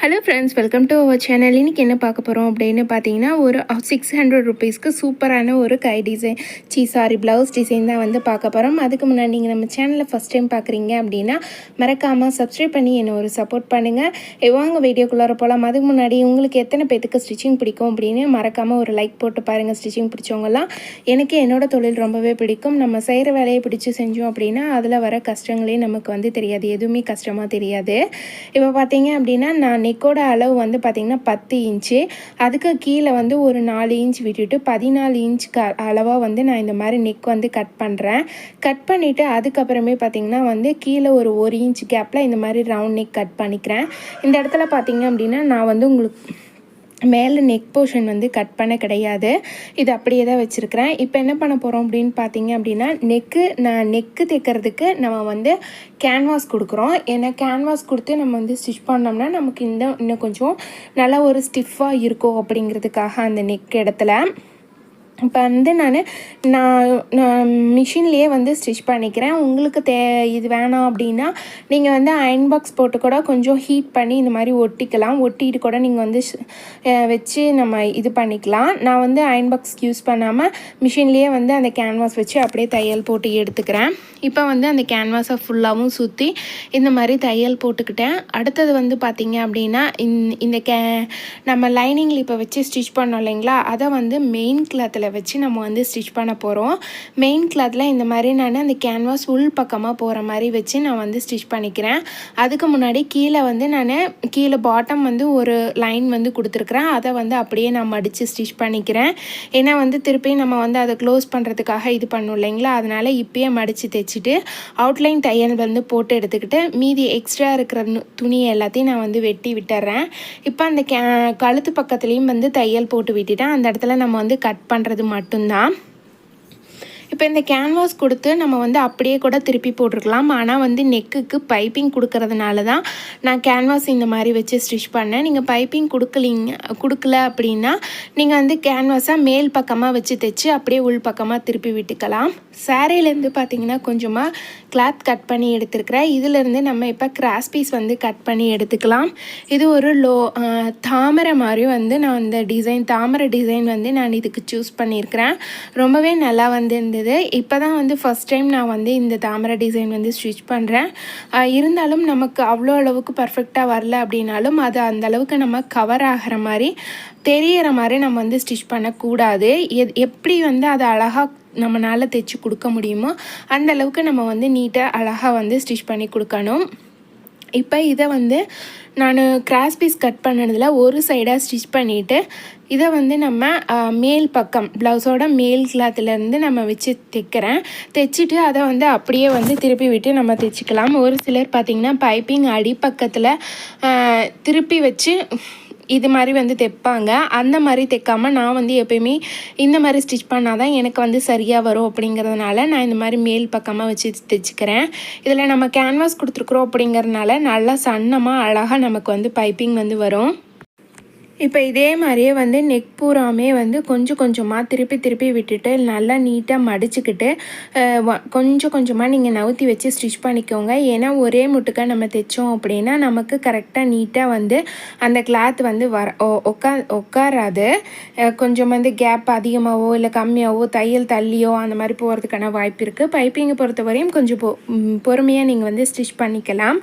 Hello friends, welcome to our channel. இன்றைக்கி என்ன பார்க்க போகிறோம் அப்படின்னு பார்த்தீங்கன்னா, ஒரு 600 ருபீஸ்க்கு சூப்பரான ஒரு கை டிசைன் ப்ளவுஸ் டிசைன் தான் வந்து பார்க்க போகிறோம். அதுக்கு முன்னாடி நீங்கள் நம்ம சேனலை ஃபஸ்ட் டைம் பார்க்குறீங்க அப்படின்னா மறக்காமல் சப்ஸ்கிரைப் பண்ணி என்னை ஒரு சப்போர்ட் பண்ணுங்கள். வாங்க வீடியோக்குள்ளார போகலாம். அதுக்கு முன்னாடி உங்களுக்கு எத்தனை பேத்துக்கு ஸ்டிச்சிங் பிடிக்கும் அப்படின்னு மறக்காமல் ஒரு லைக் போட்டு பாருங்கள். ஸ்டிச்சிங் பிடிச்சவங்கலாம். எனக்கு என்னோடய தொழில் ரொம்பவே பிடிக்கும். நம்ம செய்கிற வேலையை பிடிச்சி செஞ்சோம் அப்படின்னா அதில் வர கஷ்டங்களே நமக்கு வந்து தெரியாது, எதுவுமே கஷ்டமாக தெரியாது. இப்போ பார்த்தீங்க அப்படின்னா நான் நெக்கோட அளவு வந்து பார்த்திங்கன்னா 10 இன்ச்சு, அதுக்கு கீழே வந்து ஒரு 4 இன்ச் விட்டுட்டு 14 இன்ச்சுக்கு அளவாக வந்து நான் இந்த மாதிரி நெக் வந்து கட் பண்ணுறேன். கட் பண்ணிவிட்டு அதுக்கப்புறமே பார்த்திங்கன்னா வந்து கீழே ஒரு 1 இன்ச் கேப்பில் இந்த மாதிரி ரவுண்ட் நெக் கட் பண்ணிக்கிறேன். இந்த இடத்துல பார்த்திங்க அப்படின்னா நான் வந்து உங்களுக்கு மேலே நெக் போர்ஷன் வந்து கட் பண்ண கிடையாது, இது அப்படியே தான் வச்சுருக்கிறேன். இப்போ என்ன பண்ண போகிறோம் அப்படின்னு பார்த்தீங்க அப்படின்னா நெக்கு தைக்கிறதுக்கு நம்ம வந்து கேன்வாஸ் கொடுக்குறோம். ஏன்னா கேன்வாஸ் கொடுத்து நம்ம வந்து ஸ்டிச் பண்ணோம்னா நமக்கு இன்னும் கொஞ்சம் நல்லா ஒரு ஸ்டிஃபாக இருக்கும் அப்படிங்கிறதுக்காக அந்த நெக் இடத்துல இப்போ வந்து நான் மிஷின்லேயே வந்து ஸ்டிச் பண்ணிக்கிறேன். உங்களுக்கு இது வேணாம் அப்படின்னா நீங்கள் வந்து அயன் பாக்ஸ் போட்டு கூட கொஞ்சம் ஹீட் பண்ணி இந்த மாதிரி ஒட்டிக்கலாம். ஒட்டிட்டு கூட நீங்கள் வந்து வச்சு நம்ம இது பண்ணிக்கலாம். நான் வந்து அயன் பாக்ஸ் யூஸ் பண்ணாமல் மிஷின்லேயே வந்து அந்த கேன்வாஸ் வச்சு அப்படியே தையல் போட்டு எடுத்துக்கிறேன். இப்போ வந்து அந்த கேன்வாஸை ஃபுல்லாகவும் சுற்றி இந்த மாதிரி தையல் போட்டுக்கிட்டேன். அடுத்தது வந்து பார்த்திங்க அப்படின்னா நம்ம லைனிங்கில் இப்போ வச்சு ஸ்டிச் பண்ணோம் இல்லைங்களா, அதை வந்து மெயின் கிளாத்தில் வச்சு நம்ம வந்து ஸ்டிச் பண்ண போகிறோம். மெயின் கிளாத்தில் இந்த மாதிரி நான் அந்த கேன்வாஸ் உள் பக்கமாக போகிற மாதிரி வச்சு நான் வந்து ஸ்டிச் பண்ணிக்கிறேன். அதுக்கு முன்னாடி கீழே பாட்டம் வந்து ஒரு லைன் வந்து கொடுத்துருக்குறேன், அதை வந்து அப்படியே நான் மடித்து ஸ்டிச் பண்ணிக்கிறேன். ஏன்னா வந்து திருப்பி நம்ம வந்து அதை க்ளோஸ் பண்ணுறதுக்காக இது பண்ணோம் இல்லைங்களா, அதனால் இப்பயே மடித்து தைச்சிட்டு அவுட்லைன் தையல் வந்து போட்டு எடுத்துக்கிட்டு மீதி எக்ஸ்ட்ரா இருக்கிற துணியை எல்லாத்தையும் நான் வந்து வெட்டி விட்டுறேன். இப்போ அந்த கழுத்து பக்கத்துலேயும் வந்து தையல் போட்டு விட்டுட்டேன். அந்த இடத்துல நம்ம வந்து கட் பண்ணுறது மட்டும்தான். இப்போ இந்த கேன்வாஸ் கொடுத்து நம்ம வந்து அப்படியே கூட திருப்பி போட்டிருக்கலாம். ஆனால் வந்து நெக்குக்கு பைப்பிங் கொடுக்கறதுனால தான் நான் கேன்வாஸ் இந்த மாதிரி வச்சு ஸ்டிச் பண்ணேன். நீங்கள் பைப்பிங் கொடுக்கல அப்படின்னா நீங்கள் வந்து கேன்வாஸாக மேல் பக்கமாக வச்சு தைச்சி அப்படியே உள் பக்கமாக திருப்பி விட்டுக்கலாம். சாரீலேருந்து பார்த்திங்கன்னா கொஞ்சமாக கிளாத் கட் பண்ணி எடுத்துருக்கிறேன். இதிலேருந்து நம்ம இப்போ கிராஸ் பீஸ் வந்து கட் பண்ணி எடுத்துக்கலாம். இது ஒரு தாமரை மாதிரி வந்து நான் இந்த தாமரை டிசைன் வந்து நான் இதுக்கு சூஸ் பண்ணியிருக்கிறேன். ரொம்பவே நல்லா வந்து இருந்தது. இப்போ தான் வந்து ஃபஸ்ட் டைம் நான் வந்து இந்த தாமரை டிசைன் வந்து ஸ்டிச் பண்ணுறேன். இருந்தாலும் நமக்கு அவ்வளோ அளவுக்கு பர்ஃபெக்டாக வரல அப்படின்னாலும் அது அந்தளவுக்கு நம்ம கவர் ஆகிற மாதிரி தெரிகிற மாதிரி நம்ம வந்து ஸ்டிச் பண்ணக்கூடாது. எப்படி வந்து அதை அழகாக நம்மளால் தைச்சி கொடுக்க முடியுமோ அந்த அளவுக்கு நம்ம வந்து நீட்டாக அழகாக வந்து ஸ்டிச் பண்ணி கொடுக்கணும். இப்போ இதை வந்து நான் கிராஸ் பீஸ் கட் பண்ணதில் ஒரு சைடாக ஸ்டிச் பண்ணிவிட்டு இதை வந்து நம்ம மேல் பக்கம் ப்ளவுஸோட மேல் கிளாத்துலேருந்து நம்ம வச்சு தைச்சிட்டு அதை வந்து அப்படியே வந்து திருப்பி விட்டு நம்ம தைச்சிக்கலாம். ஒரு சிலர் பார்த்திங்கன்னா பைப்பிங் அடிப்பக்கத்தில் திருப்பி வச்சு இது மாதிரி வந்து தைப்பாங்க. அந்த மாதிரி தைக்காமல் நான் வந்து எப்பயுமே இந்த மாதிரி ஸ்டிச் பண்ணால் தான் எனக்கு வந்து சரியாக வரும் அப்படிங்கிறதுனால நான் இந்த மாதிரி மேல் பக்கமாக வச்சு தைச்சிக்கிறேன். இதில் நம்ம கேன்வாஸ் கொடுத்துருக்குறோம் அப்படிங்கிறதுனால நல்லா சன்னமாக அழகாக நமக்கு வந்து பைப்பிங் வந்து வரும். இப்போ இதே மாதிரியே வந்து நெக் பூராமே வந்து கொஞ்சம் கொஞ்சமாக திருப்பி விட்டுட்டு நல்லா நீட்டாக மடிச்சுக்கிட்டு கொஞ்சமாக நீங்கள் நவுத்தி வச்சு ஸ்டிச் பண்ணிக்கோங்க. ஏன்னா ஒரே முட்டுக்காக நம்ம தைச்சோம் அப்படின்னா நமக்கு கரெக்டாக நீட்டாக வந்து அந்த கிளாத் வந்து உட்காராது. கொஞ்சம் வந்து கேப் அதிகமாகவோ இல்லை கம்மியாகவோ தையல் தள்ளியோ அந்த மாதிரி போகிறதுக்கான வாய்ப்பு இருக்குது. பைப்பிங்கை பொறுத்தவரையும் கொஞ்சம் பொறுமையாக நீங்கள் வந்து ஸ்டிச் பண்ணிக்கலாம்.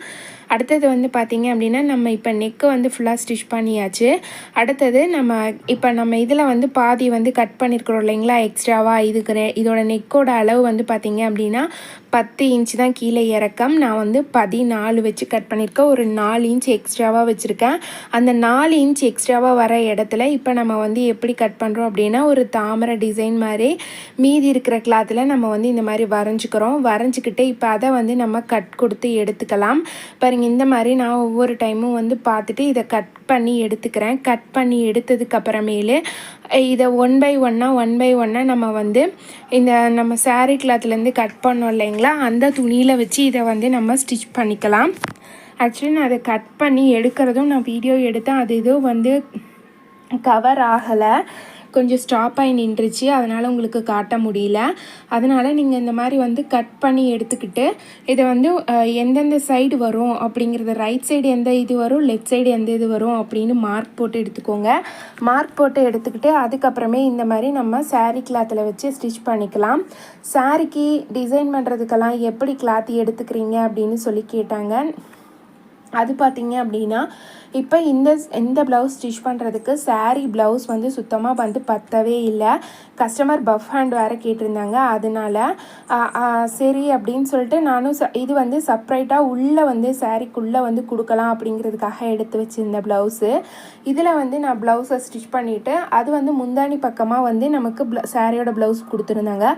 அடுத்தது வந்து பார்த்திங்க அப்படின்னா நம்ம இப்போ நெக்கு வந்து ஃபுல்லாக ஸ்டிச் பண்ணியாச்சு. அடுத்தது நம்ம இதில் வந்து பாதி வந்து கட் பண்ணியிருக்கிறோம் இல்லைங்களா எக்ஸ்ட்ராவாக. இதோட நெக்கோட அளவு வந்து பார்த்திங்க அப்படின்னா 10 இன்ச்சு தான் கீழே இறக்கம். நான் வந்து 14 வச்சு கட் பண்ணியிருக்கேன். ஒரு 4 இன்ச் எக்ஸ்ட்ராவாக வச்சுருக்கேன். அந்த 4 இன்ச் எக்ஸ்ட்ராவாக வர இடத்துல இப்போ நம்ம வந்து எப்படி கட் பண்ணுறோம் அப்படின்னா ஒரு தாமரை டிசைன் மாதிரி மீதி இருக்கிற கிளாத்தில் நம்ம வந்து இந்த மாதிரி வரைஞ்சிக்கிட்டு இப்போ அதை வந்து நம்ம கட் கொடுத்து எடுத்துக்கலாம். பாருங்கள், இந்த மாதிரி நான் ஒவ்வொரு டைமும் வந்து பார்த்துட்டு இதை கட் பண்ணி எடுத்துக்கிறேன். கட் பண்ணி எடுத்ததுக்கப்புறமேலு இதை ஒன் பை ஒன்னாக நம்ம வந்து நம்ம சாரீ கிளாத்லேருந்து கட் பண்ணோம் இல்லைங்களா, அந்த துணியில் வச்சு இதை வந்து நம்ம ஸ்டிச் பண்ணிக்கலாம். ஆக்சுவலி நான் அதை கட் பண்ணி எடுக்கிறதும் நான் வீடியோ எடுத்தேன். அது எதுவும் வந்து கவர் ஆகலை. கொஞ்சம் ஸ்டாப் ஆகி நின்றுச்சு, அதனால் உங்களுக்கு காட்ட முடியல. அதனால் நீங்கள் இந்த மாதிரி வந்து கட் பண்ணி எடுத்துக்கிட்டு இதை வந்து எந்தெந்த சைடு வரும் அப்படிங்கிறத, ரைட் சைடு எந்த இது வரும், லெஃப்ட் சைடு எந்த இது வரும் அப்படின்னு மார்க் போட்டு எடுத்துக்கோங்க. மார்க் போட்டு எடுத்துக்கிட்டு அதுக்கப்புறமே இந்த மாதிரி நம்ம சாரீ கிளாத்தில் வச்சு ஸ்டிச் பண்ணிக்கலாம். சாரீக்கு டிசைன் பண்ணுறதுக்கெல்லாம் எப்படி கிளாத் எடுத்துக்கிறீங்க அப்படின்னு சொல்லி கேட்டாங்க. அது பார்த்திங்க அப்படின்னா இப்போ இந்த ப்ளவுஸ் ஸ்டிச் பண்ணுறதுக்கு சாரீ ப்ளவுஸ் வந்து சுத்தமாக வந்து பத்தவே இல்லை. கஸ்டமர் பஃப் ஹேண்ட் வேறு கேட்டிருந்தாங்க. அதனால சரி அப்படின்னு சொல்லிட்டு நானும் இது வந்து செப்ரேட்டாக உள்ளே வந்து சாரீக்குள்ளே வந்து கொடுக்கலாம் அப்படிங்கிறதுக்காக எடுத்து வச்சுருந்த ப்ளவுஸு. இதில் வந்து நான் ப்ளவுஸை ஸ்டிச் பண்ணிவிட்டு அது வந்து முந்தானி பக்கமாக வந்து நமக்கு சாரியோட ப்ளவுஸ் கொடுத்துருந்தாங்க.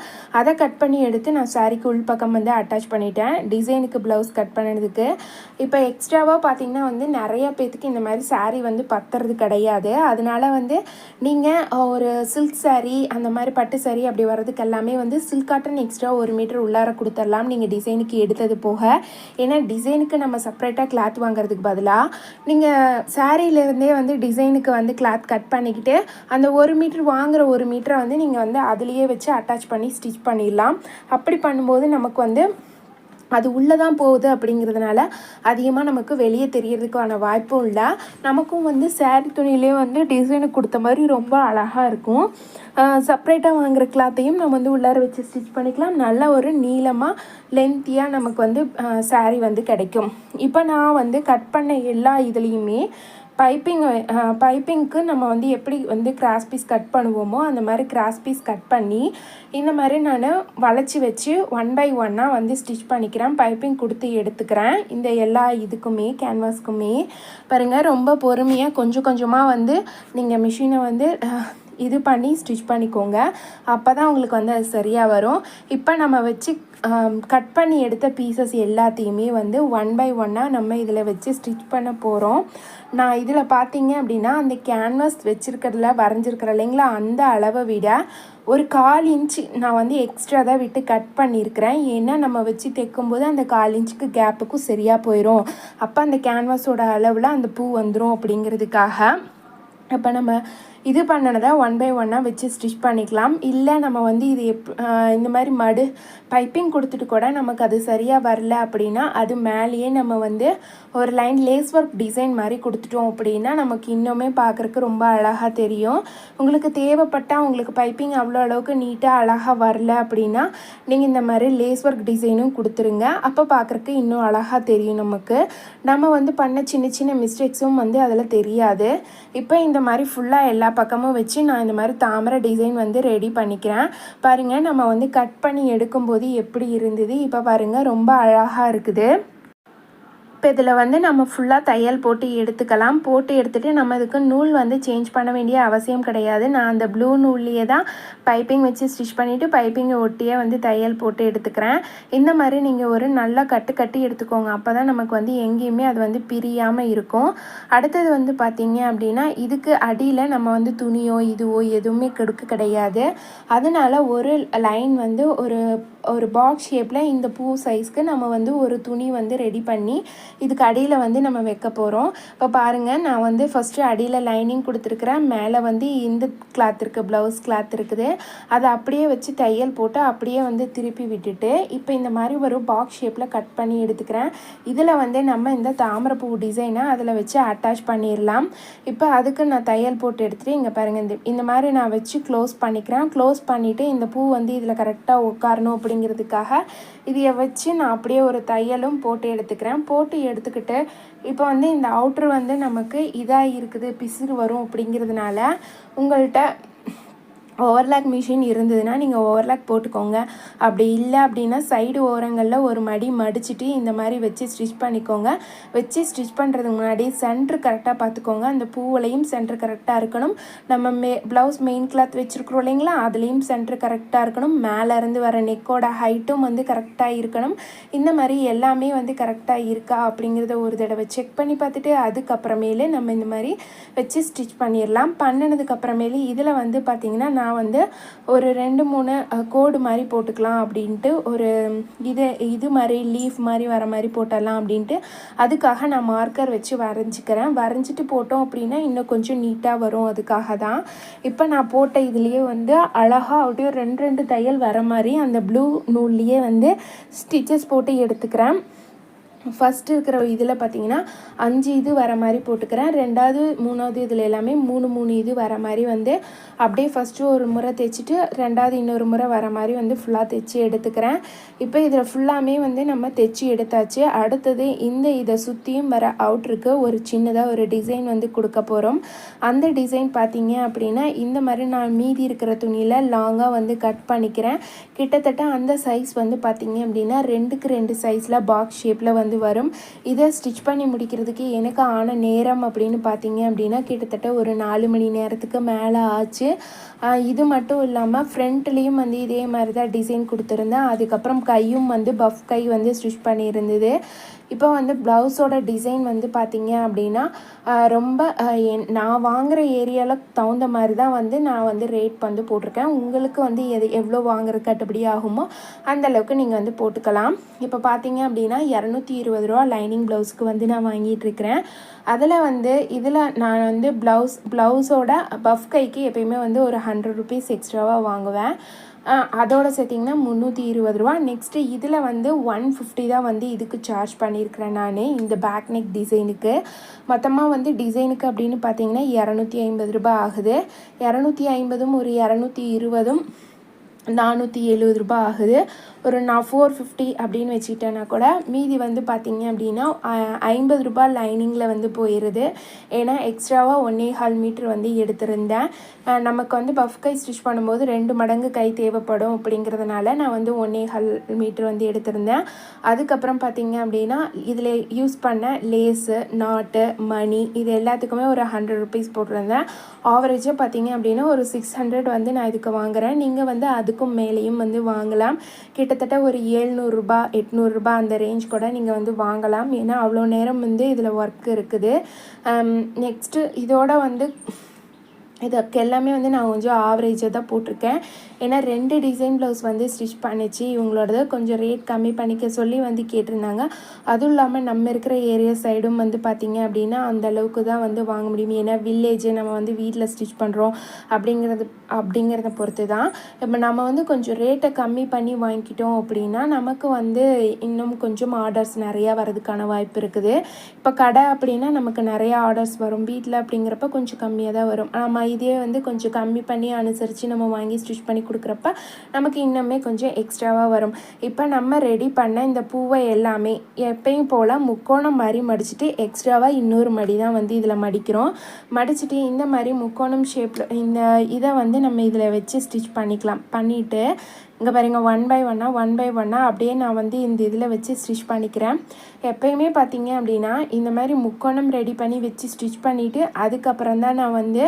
அதை கட் பண்ணி எடுத்து நான் சாரீக்கு உள் பக்கம் வந்து அட்டாச் பண்ணிட்டேன் டிசைனுக்கு ப்ளவுஸ் கட் பண்ணுறதுக்கு. இப்போ எக்ஸ்ட்ராவாக பார்த்திங்கன்னா வந்து நிறைய பேத்துக்கு இந்த மாதிரி சாரீ வந்து பத்துறது கிடையாது. அதனால வந்து நீங்கள் ஒரு சில்க் சாரீ, அந்த மாதிரி பட்டு சாரீ அப்படி வர்றதுக்கு எல்லாமே வந்து சில்க் காட்டன் எக்ஸ்ட்ரா 1 மீட்டர் உள்ளார கொடுத்துடலாம் நீங்கள் டிசைனுக்கு எடுத்தது போக. ஏன்னா டிசைனுக்கு நம்ம செப்ரேட்டாக கிளாத் வாங்குறதுக்கு பதிலாக நீங்கள் சாரீலேருந்தே வந்து டிசைனுக்கு வந்து கிளாத் கட் பண்ணிக்கிட்டு அந்த 1 மீட்டர் வாங்குகிற 1 மீட்டரை வந்து நீங்கள் வந்து அதுலேயே வச்சு அட்டாச் பண்ணி ஸ்டிச் பண்ணிடலாம். அப்படி பண்ணும்போது நமக்கு வந்து அது உள்ளே தான் போகுது அப்படிங்கிறதுனால அதிகமாக நமக்கு வெளியே தெரியறதுக்கான வாய்ப்பும் இல்லை. நமக்கும் வந்து சாரீ துணியிலே வந்து டிசைனுக்கு கொடுத்த மாதிரி ரொம்ப அழகாக இருக்கும். செப்ரேட்டாக வாங்குகிற கிளாத்தையும் நம்ம வந்து உள்ளார வச்சு ஸ்டிச் பண்ணிக்கலாம். நல்ல ஒரு நீளமாக லென்த்தியாக நமக்கு வந்து சாரீ வந்து கிடைக்கும். இப்போ நான் வந்து கட் பண்ண எல்லா இதுலேயுமே பைப்பிங்க்கு நம்ம வந்து எப்படி வந்து கிராஸ் பீஸ் கட் பண்ணுவோமோ அந்த மாதிரி கிராஸ் பீஸ் கட் பண்ணி இந்த மாதிரி நான் வளைச்சி வச்சு 1 by 1 வந்து ஸ்டிச் பண்ணிக்கிறேன். பைப்பிங் கொடுத்து எடுத்துக்கிறேன். இந்த எல்லா இதுக்குமே கேன்வாஸ்க்குமே பாருங்கள், ரொம்ப பொறுமையாக கொஞ்சம் கொஞ்சமாக வந்து நீங்கள் மிஷினை வந்து இது பண்ணி ஸ்டிச் பண்ணிக்கோங்க. அப்போ தான் உங்களுக்கு வந்து அது சரியாக வரும். இப்போ நம்ம வச்சு கட் பண்ணி எடுத்த பீசஸ் எல்லாத்தையுமே வந்து 1 by 1 நம்ம இதில் வச்சு ஸ்டிச் பண்ண போகிறோம். நான் இதில் பார்த்தீங்க அப்படின்னா அந்த கேன்வாஸ் வச்சுருக்கிறதுல வரைஞ்சிருக்கிறேன் இல்லைங்களா, அந்த அளவை விட ஒரு 1/4 இன்ச்சு நான் வந்து எக்ஸ்ட்ரா தான் விட்டு கட் பண்ணியிருக்கிறேன். ஏன்னா நம்ம வச்சு தைக்கும்போது அந்த 1/4 இன்ச்சுக்கு கேப்புக்கும் சரியாக போயிடும். அப்போ அந்த கேன்வாஸோட அளவில் அந்த பூ வந்துடும் அப்படிங்கிறதுக்காக. அப்போ நம்ம இது பண்ணினதை 1 by 1 வச்சு ஸ்டிச் பண்ணிக்கலாம். இல்லை நம்ம வந்து இது இந்த மாதிரி பைப்பிங் கொடுத்துட்டு கூட நமக்கு அது சரியாக வரல அப்படின்னா அது மேலேயே நம்ம வந்து ஒரு லைன் லேஸ் ஒர்க் டிசைன் மாதிரி கொடுத்துட்டோம் அப்படின்னா நமக்கு இன்னுமே பார்க்குறக்கு ரொம்ப அழகாக தெரியும். உங்களுக்கு தேவைப்பட்டால் உங்களுக்கு பைப்பிங் அவ்வளோ அளவுக்கு நீட்டாக அழகாக வரல அப்படின்னா நீங்கள் இந்த மாதிரி லேஸ் ஒர்க் டிசைனும் கொடுத்துருங்க. அப்போ பார்க்குறக்கு இன்னும் அழகாக தெரியும். நமக்கு நம்ம வந்து பண்ண சின்ன சின்ன மிஸ்டேக்ஸும் வந்து அதில் தெரியாது. இப்போ இந்த மாதிரி ஃபுல்லாக எல்லா பக்கமும் வச்சு நான் இந்த மாதிரி தாமரை டிசைன் வந்து ரெடி பண்ணிக்கிறேன். பாருங்கள், நம்ம வந்து கட் பண்ணி எடுக்கும்போது எப்படி இருந்தது, இப்போ பாருங்கள் ரொம்ப அழகாக இருக்குது. இப்போ இதில் வந்து நம்ம ஃபுல்லாக தையல் போட்டு எடுத்துக்கலாம். போட்டு எடுத்துகிட்டு நம்ம இதுக்கு நூல் வந்து சேஞ்ச் பண்ண வேண்டிய அவசியம் கிடையாது. நான் அந்த ப்ளூ நூல்லையே தான் பைப்பிங் வச்சு ஸ்டிச் பண்ணிவிட்டு பைப்பிங்கை ஒட்டியே வந்து தையல் போட்டு எடுத்துக்கிறேன். இந்த மாதிரி நீங்கள் ஒரு நல்லா கட்டி எடுத்துக்கோங்க. அப்போ தான் நமக்கு வந்து எங்கேயுமே அது வந்து பிரியாமல் இருக்கும். அடுத்தது வந்து பார்த்திங்க அப்படின்னா இதுக்கு அடியில் நம்ம வந்து துணியோ இதுவோ எதுவுமே கொடுக்க கிடையாது. அதனால் ஒரு லைன் வந்து ஒரு பாக்ஸ் ஷேப்பில் இந்த பூ சைஸ்க்கு நம்ம வந்து ஒரு துணி வந்து ரெடி பண்ணி இதுக்கு அடியில் வந்து நம்ம வைக்க போகிறோம். இப்போ பாருங்கள், நான் வந்து ஃபஸ்ட்டு அடியில் லைனிங் கொடுத்துருக்குறேன். மேலே வந்து இந்த கிளாத் இருக்குது, ப்ளவுஸ் கிளாத் இருக்குது. அதை அப்படியே வச்சு தையல் போட்டு அப்படியே வந்து திருப்பி விட்டுட்டு இப்போ இந்த மாதிரி ஒரு பாக்ஸ் ஷேப்பில் கட் பண்ணி எடுத்துக்கிறேன். இதில் வந்து நம்ம இந்த தாமரைப்பூ டிசைனை அதில் வச்சு அட்டாச் பண்ணிடலாம். இப்போ அதுக்கு நான் தையல் போட்டு எடுத்துகிட்டு இங்கே பாருங்கள், இந்த மாதிரி நான் வச்சு க்ளோஸ் பண்ணிக்கிறேன். க்ளோஸ் பண்ணிவிட்டு இந்த பூ வந்து இதில் கரெக்டாக உட்காரணும் அப்படிங்கிறதுக்காக இதையை வச்சு நான் அப்படியே ஒரு தையலும் போட்டு எடுத்துக்கிறேன். போட்டு எடுத்துக்கிட்டு இப்போ வந்து இந்த அவுட்ரு வந்து நமக்கு இதாக இருக்குது, பிசுறு வரும் அப்படிங்கிறதுனால உங்கள்கிட்ட ஓவர்லாக் மிஷின் இருந்ததுன்னா நீங்கள் ஓவர்லாக் போட்டுக்கோங்க. அப்படி இல்லை அப்படின்னா சைடு ஓரங்களில் ஒரு மடிச்சுட்டு இந்த மாதிரி வச்சு ஸ்டிச் பண்ணிக்கோங்க. வச்சு ஸ்டிச் பண்ணுறதுக்கு முன்னாடி சென்ட்ரு கரெக்டாக பார்த்துக்கோங்க. அந்த பூவிலையும் சென்ட்ரு கரெக்டாக இருக்கணும். நம்ம ப்ளவுஸ் மெயின் கிளாத் வச்சுருக்குறோம் இல்லைங்களா, அதுலேயும் சென்ட்ரு கரெக்டாக இருக்கணும். மேலேருந்து வர நெக்கோட ஹைட்டும் வந்து கரெக்டாக இருக்கணும். இந்த மாதிரி எல்லாமே வந்து கரெக்டாக இருக்கா அப்படிங்கிறத ஒரு தடவை செக் பண்ணி பார்த்துட்டு அதுக்கப்புறமேலே நம்ம இந்த மாதிரி வச்சு ஸ்டிச் பண்ணிடலாம். பண்ணினதுக்கப்புறமேலே இதில் வந்து பார்த்திங்கன்னா நான் வந்து ஒரு 2-3 கோடு மாதிரி போட்டுக்கலாம் அப்படின்ட்டு ஒரு இது மாதிரி லீஃப் மாதிரி வர மாதிரி போட்டுடலாம் அப்படின்ட்டு அதுக்காக நான் மார்க்கர் வச்சு வரைஞ்சிட்டு போட்டோம் அப்படின்னா இன்னும் கொஞ்சம் நீட்டாக வரும். அதுக்காக தான் இப்போ நான் போட்ட இதுலேயே வந்து அழகாக அப்படியே 2 தையல் வர மாதிரி அந்த ப்ளூ நூல்லையே வந்து ஸ்டிச்சஸ் போட்டு எடுத்துக்கிறேன். ஃபஸ்ட்டு இருக்கிற இதில் பார்த்தீங்கன்னா 5 இது வர மாதிரி போட்டுக்கிறேன். 2வது 3வது இதில் எல்லாமே 3 இது வர மாதிரி வந்து அப்படியே ஃபஸ்ட்டு ஒரு முறை தைச்சிட்டு 2வது இன்னொரு முறை வர மாதிரி வந்து ஃபுல்லாக தைச்சி எடுத்துக்கிறேன். இப்போ இதில் ஃபுல்லாமே வந்து நம்ம தைச்சி எடுத்தாச்சு. அடுத்தது இதை சுற்றியும் வர அவுட்ருக்கு ஒரு சின்னதாக ஒரு டிசைன் வந்து கொடுக்க போகிறோம். அந்த டிசைன் பார்த்தீங்க அப்படின்னா இந்த மாதிரி நான் மீதி இருக்கிற துணியில் லாங்காக வந்து கட் பண்ணிக்கிறேன். கிட்டத்தட்ட அந்த சைஸ் வந்து பார்த்தீங்க அப்படின்னா 2க்கு 2 சைஸில் பாக்ஸ் ஷேப்பில் வந்து வரும். இதை ஸ்டிச் பண்ணி முடிக்கிறதுக்கு எனக்கு ஆன நேரம் அப்படின்னு பார்த்தீங்க அப்படின்னா கிட்டத்தட்ட ஒரு 4 மணி நேரத்துக்கு மேலே ஆச்சு. இது மட்டும் இல்லாமல் ஃப்ரண்ட்லேயும் வந்து இதே மாதிரி தான் டிசைன் கொடுத்துருந்தேன். அதுக்கப்புறம் கையும் வந்து பஃப் கை வந்து ஸ்டிச் பண்ணியிருந்தது. இப்போ வந்து ப்ளவுஸோட டிசைன் வந்து பார்த்தீங்க அப்படின்னா ரொம்ப நான் வாங்குகிற ஏரியாவில் தகுந்த மாதிரி தான் வந்து நான் வந்து ரேட் வந்து போட்டிருக்கேன். உங்களுக்கு வந்து எவ்வளோ வாங்குறது கட்டுப்படி ஆகுமோ அந்தளவுக்கு நீங்கள் வந்து போட்டுக்கலாம். இப்போ பார்த்தீங்க அப்படின்னா 220 ரூபா லைனிங் ப்ளவுஸுக்கு வந்து நான் வாங்கிட்டுருக்கிறேன். அதில் வந்து இதில் நான் வந்து ப்ளவுஸோட பஃப் கைக்கு எப்பயுமே வந்து ஒரு 100 ருபீஸ் எக்ஸ்ட்ராவாக வாங்குவேன். அதோட சேர்த்திங்கன்னா 320 ரூபா. நெக்ஸ்ட்டு இதில் வந்து 150 தான் வந்து இதுக்கு சார்ஜ் பண்ணியிருக்கிறேன் நான் இந்த பேக் நெக் டிசைனுக்கு. மொத்தமாக வந்து டிசைனுக்கு அப்படின்னு பார்த்தீங்கன்னா 250 ரூபா ஆகுது. 250ம் ஒரு 220ம் 470 ரூபா ஆகுது. ஒரு நான் 450 அப்படின்னு வச்சுக்கிட்டேன்னா கூட மீதி வந்து பார்த்திங்க அப்படின்னா 50 ரூபா லைனிங்கில் வந்து போயிடுது. ஏன்னா எக்ஸ்ட்ராவாக 1.25 மீட்ரு வந்து எடுத்திருந்தேன். நமக்கு வந்து பஃப் கை ஸ்டிச் பண்ணும்போது 2 மடங்கு கை தேவைப்படும் அப்படிங்கிறதுனால நான் வந்து 1.25 மீட்ரு வந்து எடுத்திருந்தேன். அதுக்கப்புறம் பார்த்திங்க அப்படின்னா இதில் யூஸ் பண்ண லேஸு, நாட்டு, மணி இது எல்லாத்துக்குமே ஒரு 100 ருபீஸ் போட்டிருந்தேன். ஆவரேஜாக பார்த்திங்க அப்படின்னா ஒரு 600 வந்து நான் இதுக்கு வாங்குகிறேன். நீங்கள் வந்து அதுக்கும் மேலேயும் வந்து வாங்கலாம். கிட்டத்தட்ட ஒரு 700 ரூபா 800 ரூபா அந்த ரேஞ்ச் கூட நீங்கள் வந்து வாங்கலாம். ஏன்னா அவ்வளோ நேரம் வந்து இதில் ஒர்க் இருக்குது. நெக்ஸ்ட்டு இதோட வந்து இதுக்கு எல்லாமே வந்து நான் கொஞ்சம் ஆவரேஜாக தான் போட்டிருக்கேன். ஏன்னா 2 டிசைன் ப்ளவுஸ் வந்து ஸ்டிச் பண்ணிச்சு. இவங்களோடது கொஞ்சம் ரேட் கம்மி பண்ணிக்க சொல்லி வந்து கேட்டிருந்தாங்க. அதுவும் இல்லாமல் நம்ம இருக்கிற ஏரியா சைடும் வந்து பார்த்திங்க அப்படின்னா அந்த அளவுக்கு தான் வந்து வாங்க முடியும். ஏன்னா வில்லேஜ் நம்ம வந்து வீட்டில் ஸ்டிச் பண்ணுறோம் அப்படிங்கிறத பொறுத்து தான். இப்போ நம்ம வந்து கொஞ்சம் ரேட்டை கம்மி பண்ணி வாங்கிக்கிட்டோம் அப்படின்னா நமக்கு வந்து இன்னும் கொஞ்சம் ஆர்டர்ஸ் நிறையா வரதுக்கான வாய்ப்பு இருக்குது. இப்போ கடை அப்படின்னா நமக்கு நிறையா ஆர்டர்ஸ் வரும். வீட்டில் அப்படிங்கிறப்ப கொஞ்சம் கம்மியாக தான் வரும். நம்ம இதே வந்து கொஞ்சம் கம்மி பண்ணி அனுசரித்து நம்ம வாங்கி ஸ்டிச் பண்ணி கொடுக்குறப்ப நமக்கு இன்னுமே கொஞ்சம் எக்ஸ்ட்ராவாக வரும். இப்போ நம்ம ரெடி பண்ண இந்த பூவை எல்லாமே எப்பயும் போல் முக்கோணம் மாதிரி மடிச்சுட்டு எக்ஸ்ட்ராவாக இன்னொரு மடி தான் வந்து இதில் மடிக்கிறோம். மடிச்சுட்டு இந்த மாதிரி முக்கோணம் ஷேப்பில் இந்த இதை வந்து நம்ம இதில் வச்சு ஸ்டிச் பண்ணிவிட்டு இங்கே பாருங்கள் 1 by 1 அப்படியே நான் வந்து இந்த இதில் வச்சு ஸ்டிச் பண்ணிக்கிறேன். எப்பயுமே பார்த்தீங்க அப்படின்னா இந்த மாதிரி முக்கோணம் ரெடி பண்ணி வச்சு ஸ்டிச் பண்ணிவிட்டு அதுக்கப்புறம் தான் நான் வந்து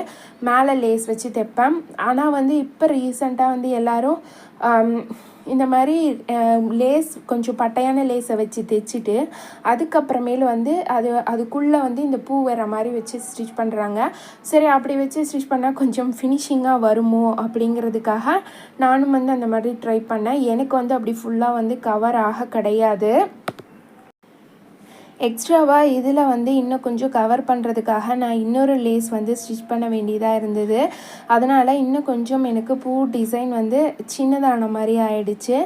மேலே லேஸ் வச்சு தைப்பேன். ஆனால் வந்து இப்போ ரீசெண்டாக வந்து எல்லோரும் இந்த மாதிரி லேஸ் கொஞ்சம் பட்டையான லேஸை வச்சு தைச்சிட்டு அதுக்கப்புறமேல வந்து அதுக்குள்ளே வந்து இந்த பூ வர மாதிரி வச்சு ஸ்டிச் பண்ணுறாங்க. சரி அப்படி வச்சு ஸ்டிச் பண்ணால் கொஞ்சம் ஃபினிஷிங்காக வருமோ அப்படிங்கிறதுக்காக நானும் வந்து அந்த மாதிரி ட்ரை பண்ணேன். எனக்கு வந்து அப்படி ஃபுல்லாக வந்து கவர் ஆக கிடையாது. எக்ஸ்ட்ராவாக இதில் வந்து இன்னும் கொஞ்சம் கவர் பண்ணுறதுக்காக நான் இன்னொரு லேஸ் வந்து ஸ்டிச் பண்ண வேண்டியதாக இருந்தது. அதனால் இன்னும் கொஞ்சம் எனக்கு பூ டிசைன் வந்து சின்னதான மாதிரி ஆயிடுச்சு.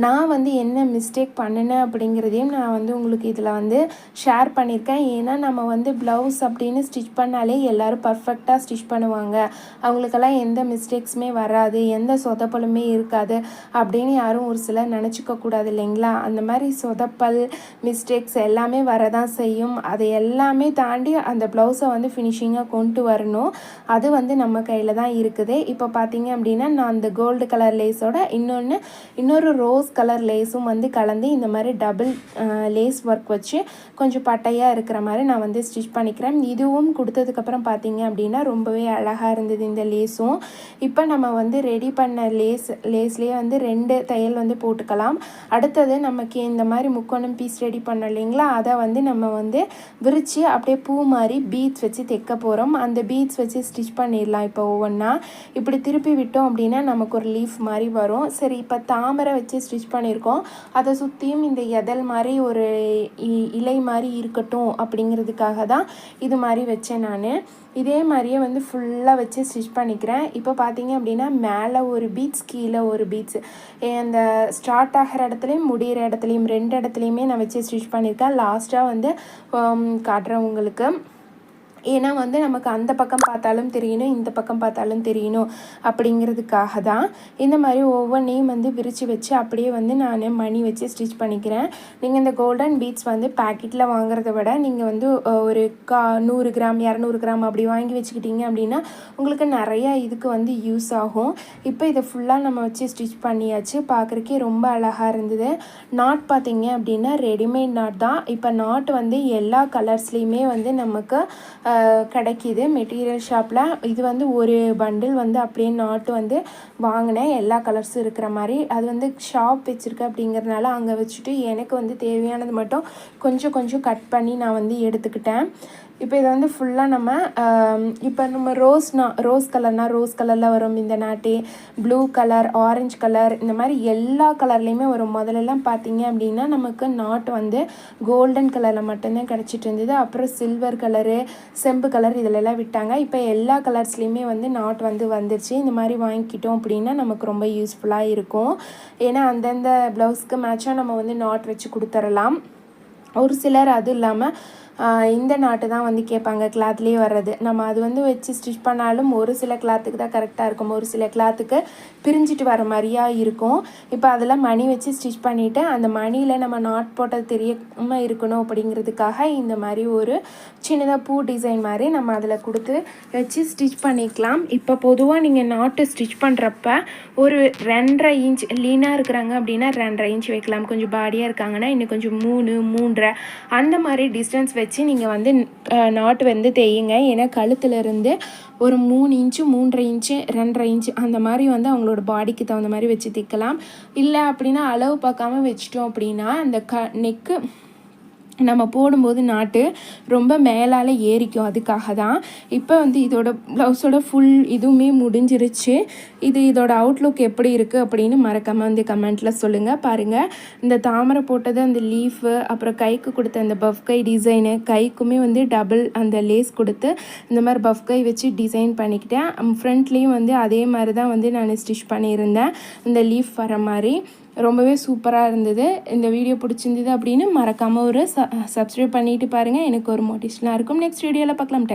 நான் வந்து என்ன மிஸ்டேக் பண்ணினேன் அப்படிங்கிறதையும் நான் வந்து உங்களுக்கு இதில் வந்து ஷேர் பண்ணியிருக்கேன். ஏன்னா நம்ம வந்து ப்ளவுஸ் அப்படின்னு ஸ்டிச் பண்ணாலே எல்லோரும் பர்ஃபெக்டாக ஸ்டிச் பண்ணுவாங்க. அவங்களுக்கெல்லாம் எந்த மிஸ்டேக்ஸுமே வராது, எந்த சொதப்பலுமே இருக்காது அப்படின்னு யாரும் ஒரு சிலர் நினச்சிக்கக்கூடாது இல்லைங்களா? அந்த மாதிரி சொதப்பல் மிஸ்டேக்ஸ் எல்லாமே வரதான் செய்யும். அதை எல்லாமே தாண்டி அந்த ப்ளவுஸை வந்து ஃபினிஷிங்காக கொண்டு வரணும். அது வந்து நம்ம கையில் தான் இருக்குது. இப்போ பார்த்தீங்க அப்படின்னா நான் அந்த கோல்டு கலர் லேஸோட இன்னொரு ரோஸ் கலர் லேஸும் வந்து கலந்து இந்த மாதிரி டபுள் லேஸ் ஒர்க் வச்சு கொஞ்சம் பட்டையாக இருக்கிற மாதிரி நான் வந்து ஸ்டிச் பண்ணிக்கிறேன். இதுவும் கொடுத்ததுக்கப்புறம் பார்த்தீங்க அப்படின்னா ரொம்பவே அழகாக இருந்தது இந்த லேஸும். இப்போ நம்ம வந்து ரெடி பண்ண லேஸ்லேயே வந்து 2 தையல் வந்து போட்டுக்கலாம். அடுத்தது நமக்கு இந்த மாதிரி முக்கோணம் பீஸ் ரெடி பண்ணோம் இல்லைங்களா, அதை வந்து நம்ம வந்து விரித்து அப்படியே பூ மாதிரி பீட்ஸ் வச்சு தைக்க போகிறோம். அந்த பீட்ஸ் வச்சு ஸ்டிச் பண்ணிடலாம். இப்போ ஒவ்வொன்றா இப்படி திருப்பி விட்டோம் அப்படின்னா நமக்கு ஒரு லீஃப் மாதிரி வரும். சரி, இப்போ தாமரை வச்சு ஸ்டிச் பண்ணியிருக்கோம். அதை சுற்றியும் இந்த எதல் மாதிரி ஒரு இலை மாதிரி இருக்கட்டும் அப்படிங்கிறதுக்காக தான் இது மாதிரி வச்சேன் நான். இதே மாதிரியே வந்து ஃபுல்லாக வச்சு ஸ்டிச் பண்ணிக்கிறேன். இப்போ பார்த்தீங்க அப்படின்னா மேலே ஒரு பீட்ஸ், கீழே ஒரு பீட்ஸ், அந்த ஸ்டார்ட் ஆகிற இடத்துலையும் முடிகிற இடத்துலையும் 2 இடத்துலையுமே நான் வச்சு ஸ்டிச் பண்ணியிருக்கேன். லாஸ்ட்டாக வந்து காட்டுறேன் உங்களுக்கு. ஏன்னா வந்து நமக்கு அந்த பக்கம் பார்த்தாலும் தெரியணும், இந்த பக்கம் பார்த்தாலும் தெரியணும் அப்படிங்கிறதுக்காக தான் இந்த மாதிரி ஒவ்வொன்றையும் வந்து விரித்து வச்சு அப்படியே வந்து நான் மணி வச்சு ஸ்டிச் பண்ணிக்கிறேன். நீங்கள் இந்த கோல்டன் பீட்ஸ் வந்து பேக்கெட்டில் வாங்குறத விட நீங்கள் வந்து ஒரு 100 கிராம் 200 கிராம் அப்படி வாங்கி வச்சுக்கிட்டீங்க அப்படின்னா உங்களுக்கு நிறையா இதுக்கு வந்து யூஸ் ஆகும். இப்போ இதை ஃபுல்லாக நம்ம வச்சு ஸ்டிச் பண்ணியாச்சு. பார்க்குறக்கே ரொம்ப அழகாக இருந்தது. நாட் பார்த்தீங்க அப்படின்னா ரெடிமேட் நாட் தான். இப்போ நாட் வந்து எல்லா கலர்ஸ்லேயுமே வந்து நமக்கு கிடைக்கிது மெட்டீரியல் ஷாப்பில். இது வந்து ஒரு பண்டில் வந்து அப்படியே நாட்டு வந்து வாங்கினேன், எல்லா கலர்ஸும் இருக்கிற மாதிரி. அது வந்து ஷாப் வச்சுருக்கேன் அப்படிங்கிறதுனால அங்கே வச்சுட்டு எனக்கு வந்து தேவையானது மட்டும் கொஞ்சம் கொஞ்சம் கட் பண்ணி நான் வந்து எடுத்துக்கிட்டேன். இப்போ இதை வந்து ஃபுல்லாக நம்ம இப்போ நம்ம ரோஸ் கலர்னால் ரோஸ் கலரில் வரும் இந்த நாட்டு, ப்ளூ கலர், ஆரஞ்சு கலர், இந்த மாதிரி எல்லா கலர்லேயுமே வரும். முதல்லலாம் பார்த்தீங்க அப்படின்னா நமக்கு நாட் வந்து கோல்டன் கலரில் மட்டும்தான் கிடச்சிட்டு இருந்தது. அப்புறம் சில்வர் கலரு, செம்பு கலர் இதிலெல்லாம் விட்டாங்க. இப்போ எல்லா கலர்ஸ்லேயுமே வந்து நாட் வந்து வந்துருச்சு. இந்த மாதிரி வாங்கிக்கிட்டோம் அப்படின்னா நமக்கு ரொம்ப யூஸ்ஃபுல்லாக இருக்கும். ஏன்னா அந்தந்த ப்ளவுஸ்க்கு மேட்சாக நம்ம வந்து நாட் வச்சு கொடுத்துடலாம். ஒரு சிலர் அது இல்லாமல் இந்த நாட்டு தான் வந்து கேட்பாங்க, கிளாத்லேயே வர்றது. நம்ம அது வந்து வச்சு ஸ்டிச் பண்ணாலும் ஒரு சில கிளாத்துக்கு தான் கரெக்டாக இருக்கும், ஒரு சில கிளாத்துக்கு பிரிஞ்சிட்டு வர மாதிரியா இருக்கும். இப்போ அதெல்லாம் மணி வச்சு ஸ்டிச் பண்ணிவிட்டு அந்த மணியில் நம்ம நாட் போட்டது தெரியாமல் இருக்கணும் அப்படிங்கிறதுக்காக இந்த மாதிரி ஒரு சின்னதாக பூ டிசைன் மாதிரி நம்ம அதில் கொடுத்து வச்சு ஸ்டிச் பண்ணிக்கலாம். இப்போ பொதுவாக நீங்கள் நாட்டு ஸ்டிச் பண்ணுறப்ப ஒரு 2.5 இன்ச் லீனாக இருக்கிறாங்க அப்படின்னா 2.5 இன்ச் வைக்கலாம். கொஞ்சம் பாடியாக இருக்காங்கன்னா இன்னும் கொஞ்சம் 3, 3.5 அந்த மாதிரி டிஸ்டன்ஸ் வச்சு நீங்கள் வந்து நாட் வந்து தையுங்க. ஏன்னா கழுத்துலேருந்து ஒரு 3 இன்ச்சு, 3.5 இன்ச்சு, 2.5 இன்ச்சு அந்த மாதிரி வந்து அவங்களோட பாடிக்கு தகுந்த மாதிரி வச்சு தைக்கலாம். இல்லை அப்படின்னா அளவு பார்க்காம வச்சிட்டோம் அப்படின்னா அந்த நெக்கு நம்ம போடும்போது நாட்டு ரொம்ப மேலால் ஏறிக்கும். அதுக்காக தான் இப்போ வந்து இதோட ப்ளவுஸோட ஃபுல் இதுவுமே முடிஞ்சிருச்சு. இதோட அவுட்லுக் எப்படி இருக்குது அப்படின்னு மறக்காமல் வந்து கமெண்ட்டில் சொல்லுங்கள். பாருங்கள், இந்த தாமரை போட்டது, அந்த லீஃபு, அப்புறம் கைக்கு கொடுத்த அந்த பஃப் கை டிசைனு, கைக்குமே வந்து டபுள் அந்த லேஸ் கொடுத்து இந்த மாதிரி பஃப் கை வச்சு டிசைன் பண்ணிக்கிட்டேன். ஃப்ரண்ட்லேயும் வந்து அதே மாதிரி தான் வந்து நான் ஸ்டிச் பண்ணியிருந்தேன், இந்த லீஃப் வர மாதிரி. ரொம்பவே சூப்பராக இருந்தது. இந்த வீடியோ பிடிச்சிருந்தது அப்படின்னு மறக்காமல் ஒரு சப்ஸ்கிரைப் பண்ணிவிட்டு பாருங்கள். எனக்கு ஒரு மோட்டிவேஷனாக இருக்கும். நெக்ஸ்ட் வீடியோவில் பார்க்கலாம்.